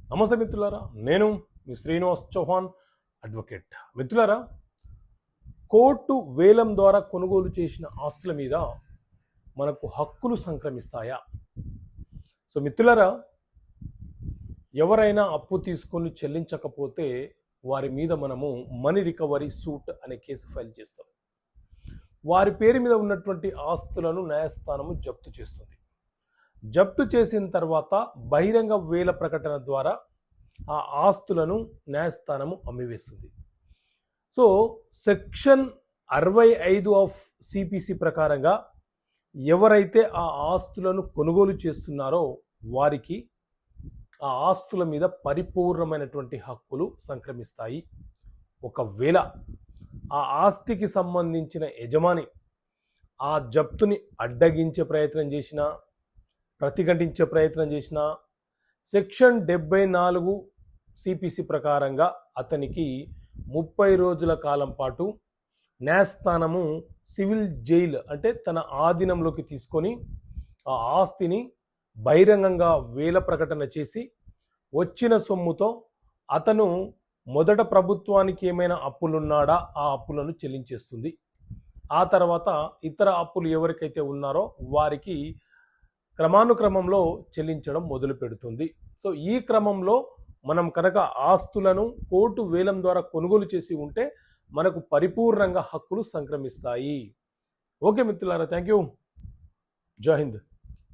నమస్తే మిత్రులారా, నేను మీ శ్రీనివాస్ చౌహాన్ అడ్వకేట్. మిత్రులారా, కోర్టు వేలం ద్వారా కొనుగోలు చేసిన ఆస్తుల మీద మనకు హక్కులు సంక్రమిస్తాయా? సో మిత్రులారా, ఎవరైనా అప్పు తీసుకొని చెల్లించకపోతే వారి మీద మనము మనీ రికవరీ సూట్ అనే కేసు ఫైల్ చేస్తాం. వారి పేరు మీద ఉన్నటువంటి ఆస్తులను న్యాయస్థానము జప్తు చేస్తుంది. జప్తు చేసిన తర్వాత బహిరంగ వేల ప్రకటన ద్వారా ఆ ఆస్తులను న్యాయస్థానము అమ్మివేస్తుంది. సో సెక్షన్ 65 ఆఫ్ సిపిసి ప్రకారంగా ఎవరైతే ఆ ఆస్తులను కొనుగోలు చేస్తున్నారో వారికి ఆ ఆస్తుల మీద పరిపూర్ణమైనటువంటి హక్కులు సంక్రమిస్తాయి. ఒకవేళ ఆ ఆస్తికి సంబంధించిన యజమాని ఆ జప్తుని అడ్డగించే ప్రయత్నం చేసినా, ప్రతిఘటించే ప్రయత్నం చేసిన సెక్షన్ 74 సిపిసి ప్రకారంగా అతనికి 30 రోజుల కాలం పాటు న్యాయస్థానము సివిల్ జైలు అంటే తన ఆధీనంలోకి తీసుకొని ఆ ఆస్తిని బహిరంగంగా వేల ప్రకటన చేసి వచ్చిన సొమ్ముతో అతను మొదట ప్రభుత్వానికి ఏమైనా అప్పులున్నాడా ఆ అప్పులను చెల్లించేస్తుంది. ఆ తర్వాత ఇతర అప్పులు ఎవరికైతే ఉన్నారో వారికి క్రమానుక్రమంలో చెల్లించడం మొదలు పెడుతుంది. సో ఈ క్రమంలో మనం కనుక ఆస్తులను కోర్టు వేలం ద్వారా కొనుగోలు చేసి ఉంటే మనకు పరిపూర్ణంగా హక్కులు సంక్రమిస్తాయి. ఓకే మిత్రులారా, థ్యాంక్ యూ. జై హింద్.